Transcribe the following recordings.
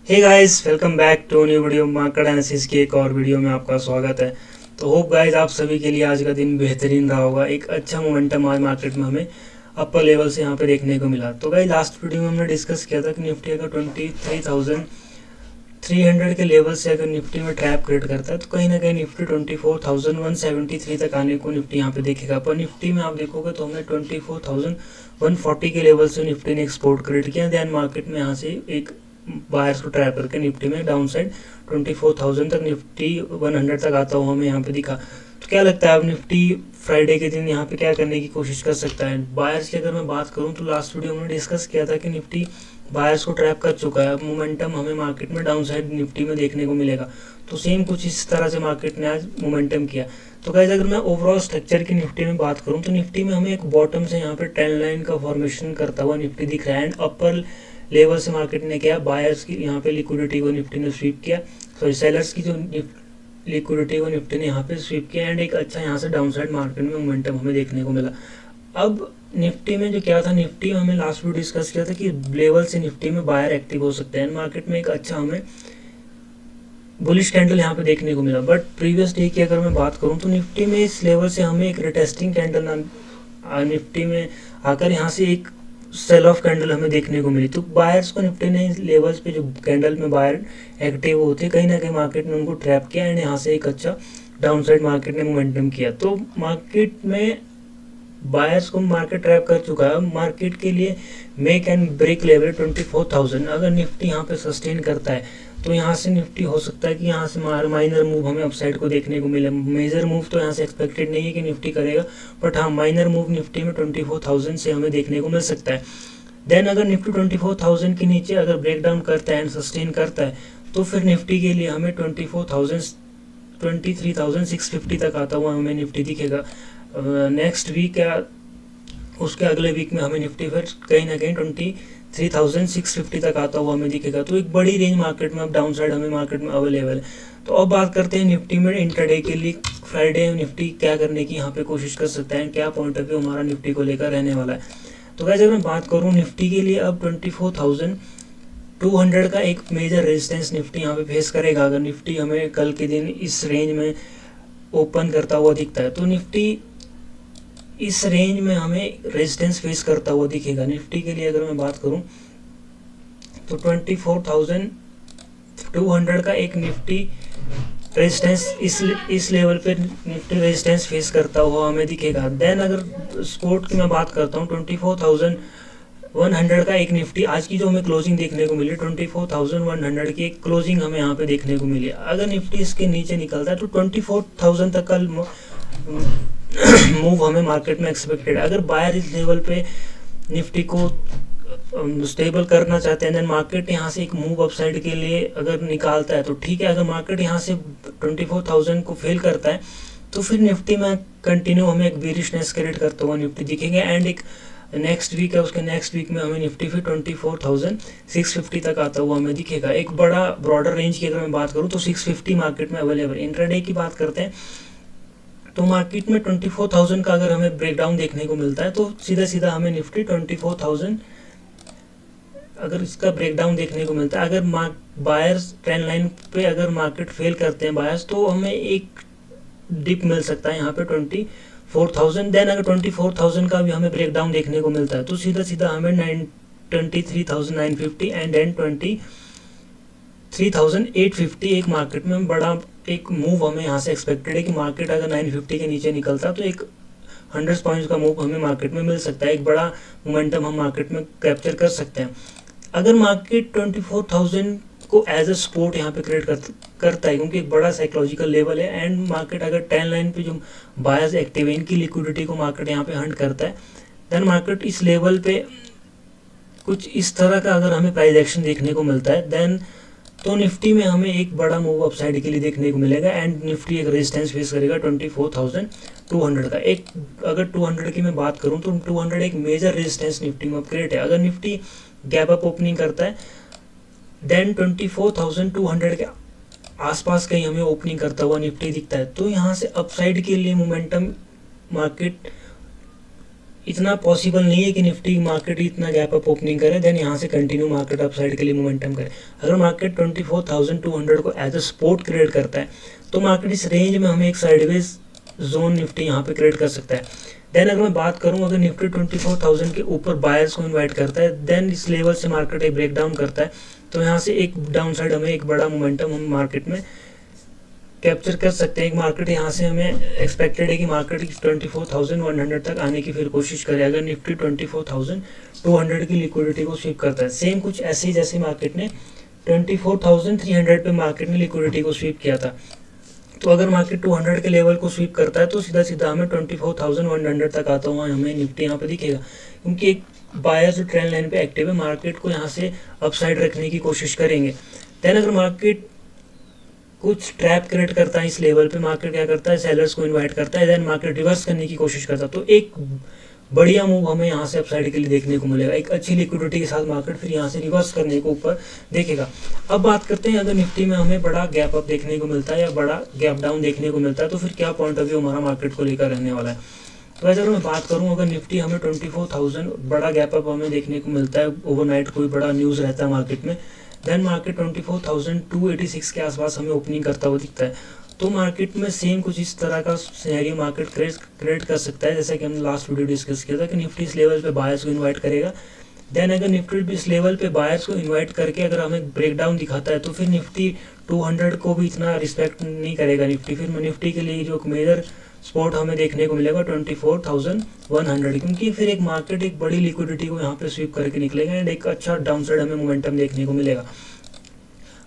Hey guys, welcome back to new video. Market analysis की एक और वीडियो में आपका स्वागत है। तो होप गाइस आप सभी के लिए आज का दिन बेहतरीन रहा होगा। एक अच्छा मोमेंटम आज मार्केट में हमें अपर लेवल से यहाँ पे देखने को मिला। तो गाइस लास्ट वीडियो में हमने डिस्कस किया था कि निफ्टी अगर 23,300 के लेवल से अगर निफ्टी में ट्रैप क्रिएट करता है तो कहीं ना कहीं निफ्टी 24,173 तक आने को निफ्टी यहाँ पे देखेगा। पर निफ्टी में आप देखोगे तो हमने 24,140 के लेवल से निफ्टी ने एक्सपोर्ट क्रिएट किया। दैन मार्केट में यहाँ से एक बायर्स को ट्रैप करके निफ्टी में डाउन साइड 24,000 तक निफ्टी 100 तक आता हुआ हमें यहाँ पे दिखा। तो क्या लगता है अब निफ्टी फ्राइडे के दिन यहाँ पे क्या करने की कोशिश कर सकता है? बायर्स की अगर मैं बात करूँ तो लास्ट वीडियो में डिस्कस किया था कि निफ्टी बायर्स को ट्रैप कर चुका है। अब मोमेंटम हमें मार्केट में डाउन साइड निफ्टी में देखने को मिलेगा। तो सेम कुछ इस तरह से मार्केट ने आज मोमेंटम किया। तो गाइस अगर मैं ओवरऑल स्ट्रक्चर की निफ्टी में बात करूँ तो निफ्टी में हमें एक बॉटम से यहाँ पे ट्रेंड लाइन का फॉर्मेशन करता हुआ निफ्टी दिख रहा है एंड अपर लेवल से मार्केट ने किया बायर्स की यहाँ पे लिक्विडिटी को निफ्टी ने स्वीप किया, सॉरी सेलर्स की जो लिक्विडिटी को निफ्टी ने यहाँ पे स्वीप किया एंड एक अच्छा यहाँ से डाउन साइड मार्केट में मोमेंटम हमें देखने को मिला। अब निफ्टी में जो क्या था, निफ्टी में हमें लास्ट वीडियो डिस्कस किया था कि लेवल से निफ्टी में बायर एक्टिव हो सकते हैं। मार्केट में एक अच्छा हमें बुलिश कैंडल यहाँ पे देखने को मिला। बट प्रीवियस डे की अगर मैं बात करूँ तो निफ्टी में इस लेवल से हमें एक रिटेस्टिंग कैंडल निफ्टी में आकर यहाँ से एक सेल ऑफ कैंडल हमें देखने को मिली। तो बायर्स को निफ्टी ने इस लेवल्स पे जो कैंडल में बायर एक्टिव होते कहीं ना कहीं मार्केट ने उनको ट्रैप किया एंड यहाँ से एक अच्छा डाउन साइड मार्केट ने मोमेंटम किया। तो मार्केट में बायर्स को मार्केट ट्रैप कर चुका है। मार्केट के लिए मेक एंड ब्रेक लेवल 24,000 अगर निफ्टी यहाँ पे सस्टेन करता है तो यहाँ से निफ्टी हो सकता है कि यहाँ से माइनर मूव हमें अपसाइड को देखने को मिले। मेजर मूव तो यहाँ से एक्सपेक्टेड नहीं है कि निफ्टी करेगा, बट हाँ माइनर मूव निफ्टी में 24,000 से हमें देखने को मिल सकता है। देन अगर निफ्टी 24,000 के नीचे अगर ब्रेक डाउन करता है एंड सस्टेन करता है तो फिर निफ्टी के लिए हमें 23,650 तक आता हुआ हमें निफ्टी दिखेगा। नेक्स्ट वीक या उसके अगले वीक में हमें निफ्टी फिर कहीं ना कहीं 23,650 तक आता हुआ हमें दिखेगा। तो एक बड़ी रेंज मार्केट में अब डाउन साइड हमें मार्केट में अवेलेबल है। तो अब बात करते हैं निफ्टी में इंट्राडे के लिए फ्राइडे निफ्टी क्या करने की यहाँ पे कोशिश कर सकता है, क्या पॉइंट ऑफ व्यू हमारा निफ्टी को लेकर रहने वाला है। तो वैसे अगर मैं बात करूँ निफ्टी के लिए अब 24,200 का एक मेजर रेजिस्टेंस निफ्टी यहाँ पे फेस करेगा। अगर निफ्टी हमें कल के दिन इस रेंज में ओपन करता हुआ दिखता है तो निफ्टी इस रेंज में हमें रेजिस्टेंस फेस करता हुआ दिखेगा। निफ्टी के लिए अगर मैं बात करूं तो 24,200 का एक निफ्टी रेजिस्टेंस इस लेवल पे निफ्टी रेजिस्टेंस फेस करता हुआ हमें दिखेगा। देन अगर सपोर्ट की मैं बात करता हूं 24,100 का एक निफ्टी आज की जो हमें क्लोजिंग देखने को मिली 24,100 की एक क्लोजिंग हमें यहाँ पे देखने को मिली। अगर निफ्टी इसके नीचे निकलता है तो 24,000 तक का मूव हमें मार्केट में एक्सपेक्टेड है। अगर बायर इस लेवल पे निफ्टी को स्टेबल करना चाहते हैं देन मार्केट यहाँ से एक मूव अपसाइड के लिए अगर निकालता है तो ठीक है। अगर मार्केट यहाँ से 24,000 को फेल करता है तो फिर निफ्टी में कंटिन्यू हमें एक बेरिशनेस क्रिएट करता हुआ निफ्टी दिखेंगे एंड एक नेक्स्ट वीक है उसके नेक्स्ट वीक में हमें निफ्टी फिर 24,650 तक आता हुआ हमें दिखेगा। एक बड़ा ब्रॉडर रेंज की अगर मैं बात करूँ तो 650 मार्केट में अवेलेबल। इंट्राडे की बात करते हैं तो मार्केट में 24,000 का अगर हमें ब्रेकडाउन देखने को मिलता है तो सीधा सीधा हमें निफ्टी 24,000 अगर इसका ब्रेकडाउन देखने को मिलता है, अगर बायर्स ट्रेंड लाइन पे अगर मार्केट फेल करते हैं बायर्स तो हमें एक डिप मिल सकता है यहाँ पे 24,000। देन अगर 24,000 का भी हमें ब्रेकडाउन देखने को मिलता है तो सीधा सीधा हमें 23,950 एंड देन 23,850 एक मार्केट में बड़ा एक मूव हमें यहाँ से एक्सपेक्टेड है कि मार्केट अगर 950 के नीचे निकलता तो एक 100 पॉइंट्स का मूव हमें मार्केट में मिल सकता है। एक बड़ा मोमेंटम हम मार्केट में कैप्चर कर सकते हैं। अगर मार्केट 24,000 को एज अ सपोर्ट यहाँ पे क्रिएट करता है क्योंकि एक बड़ा साइकोलॉजिकल लेवल है एंड मार्केट अगर 10 लाइन पे जो बायर्स एक्टिव है इनकी लिक्विडिटी को मार्केट यहाँ पे हंट करता है देन मार्केट इस लेवल पे कुछ इस तरह का अगर हमें प्राइस एक्शन देखने को मिलता है देन तो निफ्टी में हमें एक बड़ा मूव अपसाइड के लिए देखने को मिलेगा एंड निफ्टी एक रेजिस्टेंस फेस करेगा 24,200 का। एक अगर 200 की मैं बात करूं तो 200 एक मेजर रेजिस्टेंस निफ्टी में क्रिएट है। अगर निफ्टी गैप अप ओपनिंग करता है देन 24,200 के आसपास कहीं हमें ओपनिंग करता हुआ निफ्टी दिखता है तो यहाँ से अपसाइड के लिए मोमेंटम मार्केट इतना पॉसिबल नहीं है कि निफ्टी मार्केट इतना गैप अप ओपनिंग करे देन यहाँ से कंटिन्यू मार्केट अपसाइड के लिए मोमेंटम करे। अगर मार्केट 24,200 को एज अ सपोर्ट क्रिएट करता है तो मार्केट इस रेंज में हमें एक साइडवेज जोन निफ्टी यहाँ पे क्रिएट कर सकता है। देन अगर मैं बात करूँ, अगर निफ्टी 24,000 के ऊपर बायर्स को इन्वाइट करता है देन इस लेवल से मार्केट एक ब्रेक डाउन करता है तो यहाँ से एक डाउन साइड हमें एक बड़ा मोमेंटम हम मार्केट में कैप्चर कर सकते हैं। एक मार्केट यहाँ से हमें एक्सपेक्टेड है कि मार्केट 24,100 तक आने की फिर कोशिश करे अगर निफ्टी 24,200 की लिक्विडिटी को स्वीप करता है। सेम कुछ ऐसे ही जैसे मार्केट ने 24,300 पे मार्केट ने लिक्विडिटी को स्वीप किया था। तो अगर मार्केट 200 के लेवल को स्वीप करता है तो सीधा सीधा हमें 24,100 तक आता हुआ हमें निफ्टी यहाँ पे दिखेगा, क्योंकि एक बायर्स जो ट्रेंड लाइन पे एक्टिव है मार्केट को यहाँ से अपसाइड रखने की कोशिश करेंगे। देन अगर मार्केट कुछ ट्रैप क्रिएट करता है इस लेवल पे, मार्केट क्या करता है, सेलर्स को इन्वाइट करता है, देन मार्केट रिवर्स करने की कोशिश करता है तो एक बढ़िया मूव हमें यहाँ से अपसाइड के लिए देखने को मिलेगा। एक अच्छी लिक्विडिटी के साथ मार्केट फिर यहाँ से रिवर्स करने को ऊपर देखेगा। अब बात करते हैं, अगर निफ्टी में हमें बड़ा गैप अप देखने को मिलता है या बड़ा गैप डाउन देखने को मिलता है तो फिर क्या पॉइंट ऑफ व्यू हमारा मार्केट को लेकर रहने वाला है। तो अगर मैं बात करूँ, अगर निफ्टी हमें 24,000 बड़ा गैप अप हमें देखने को मिलता है, ओवरनाइट कोई बड़ा न्यूज़ रहता है मार्केट में, देन मार्केट 24,286 के आसपास हमें ओपनिंग करता हुआ दिखता है तो मार्केट में सेम कुछ इस तरह का सिनेरियो मार्केट क्रिएट कर सकता है जैसा कि हमने लास्ट वीडियो डिस्कस किया था कि निफ्टी इस लेवल पे बायर्स को इन्वाइट करेगा। देन अगर निफ्टी इस लेवल पे बायर्स को इन्वाइट करके अगर हमें ब्रेकडाउन दिखाता है तो फिर निफ्टी 200 को भी इतना रिस्पेक्ट नहीं करेगा निफ्टी। फिर निफ्टी के लिए जो मेजर स्पॉट हमें देखने को मिलेगा 24,100, क्योंकि फिर एक मार्केट एक बड़ी लिक्विडिटी को यहाँ पे स्वीप करके निकलेगा एंड एक अच्छा डाउनसाइड हमें मोमेंटम देखने को मिलेगा।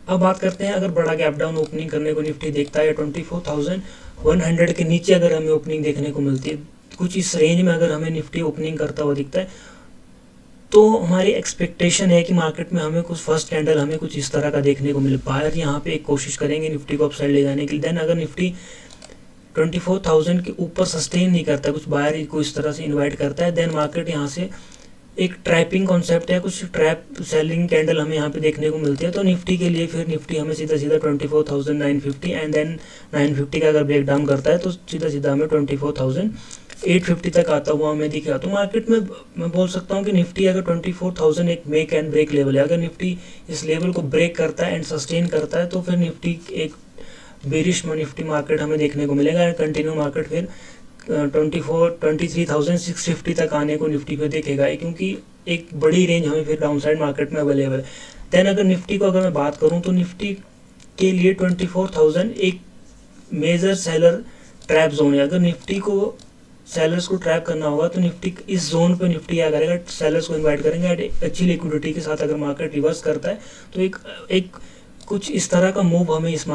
अब बात करते हैं, अगर बड़ा गैप डाउन ओपनिंग करने को निफ्टी देखता है 24,100 के नीचे अगर हमें ओपनिंग देखने को मिलती है, कुछ इस रेंज में अगर हमें निफ्टी ओपनिंग करता हुआ दिखता है तो हमारी एक्सपेक्टेशन है कि मार्केट में हमें कुछ फर्स्ट कैंडल हमें कुछ इस तरह का देखने को मिले। बायर यहाँ पे एक कोशिश करेंगे निफ्टी को अपसाइड ले जाने की। देन अगर निफ्टी 24,000 के ऊपर सस्टेन नहीं करता, कुछ बायर को इस तरह से इन्वाइट करता है, देन मार्केट यहाँ से एक ट्रैपिंग कॉन्सेप्ट है, कुछ ट्रैप सेलिंग कैंडल हमें यहाँ पे देखने को मिलती है तो निफ्टी के लिए फिर निफ्टी हमें सीधा सीधा 24,950 एंड देन 950 का अगर ब्रेक डाउन करता है तो सीधा सीधा हमें 24,850 तक आता हुआ हमें दिखेगा। तो मार्केट में मैं बोल सकता हूँ कि निफ्टी अगर 24,000 एक मेक एंड ब्रेक लेवल है, अगर निफ्टी इस लेवल को ब्रेक करता है एंड सस्टेन करता है तो फिर निफ्टी एक बेरिश निफ्टी मार्केट हमें देखने को मिलेगा एंड कंटिन्यू मार्केट फिर 23,650 तक आने को निफ्टी पे देखेगा, क्योंकि एक बड़ी रेंज हमें फिर डाउन साइड मार्केट में अवेलेबल है। देन अगर निफ्टी को अगर मैं बात करूं तो निफ्टी के लिए 24,000 एक मेजर सेलर ट्रैप जोन है। अगर निफ्टी को सेलर्स को ट्रैप करना होगा तो निफ्टी इस जोन पे निफ्टी क्या करेगा, सेलर्स को इन्वाइट करेंगे अच्छी लिक्विडिटी के साथ। अगर मार्केट रिवर्स करता है तो एक कुछ इस तरह का मूव हमें इस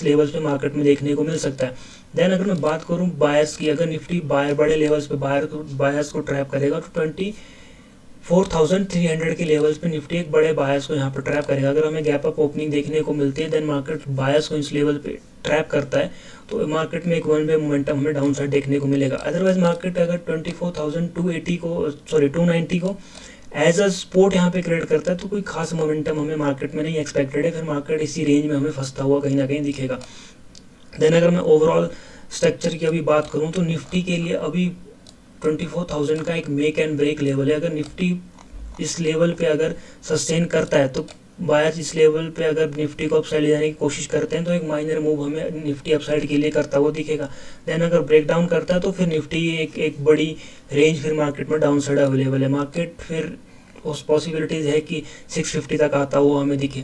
लेवल्स पे मार्केट में देखने को मिल सकता है। देन अगर मैं बात करूं बायर्स की, अगर निफ्टी बायर बड़े लेवल्स पे बायर्स को ट्रैप करेगा तो 24,300 के लेवल्स पे निफ्टी एक बड़े बायर्स को यहाँ पर ट्रैप करेगा। अगर हमें गैप अप ओपनिंग देखने को मिलती है देन मार्केट बायर्स को इस लेवल पे ट्रैप करता है तो मार्केट में एक वन वे मोमेंटम हमें डाउन साइड देखने को मिलेगा। अदरवाइज मार्केट अगर 290 को एज अ सपोर्ट यहाँ पे क्रिएट करता है तो कोई खास मोमेंटम हमें मार्केट में नहीं एक्सपेक्टेड है, फिर मार्केट इसी रेंज में हमें फंसता हुआ कहीं ना कहीं दिखेगा। देन अगर मैं ओवरऑल स्ट्रक्चर की अभी बात करूँ तो निफ्टी के लिए अभी 24,000 का एक मेक एंड ब्रेक लेवल है। अगर निफ्टी इस लेवल पे अगर सस्टेन करता है तो बायर्स इस लेवल पे अगर निफ्टी को अपसाइड ले जाने की कोशिश करते हैं तो एक माइनर मूव हमें निफ्टी अपसाइड के लिए करता हुआ दिखेगा। देन अगर ब्रेक डाउन करता है तो फिर निफ्टी एक बड़ी रेंज फिर मार्केट में डाउन साइड अवेलेबल है। मार्केट फिर उस पॉसिबिलिटीज़ है कि 650 तक आता हुआ हमें दिखे।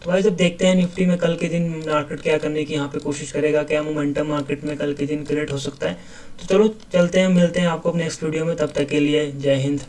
तो भाई जब देखते हैं निफ्टी में कल के दिन मार्केट क्या करने की यहाँ पे कोशिश करेगा, क्या मोमेंटम मार्केट में कल के दिन क्रिएट हो सकता है। तो चलो चलते हैं, मिलते हैं आपको नेक्स्ट वीडियो में, तब तक के लिए जय हिंद।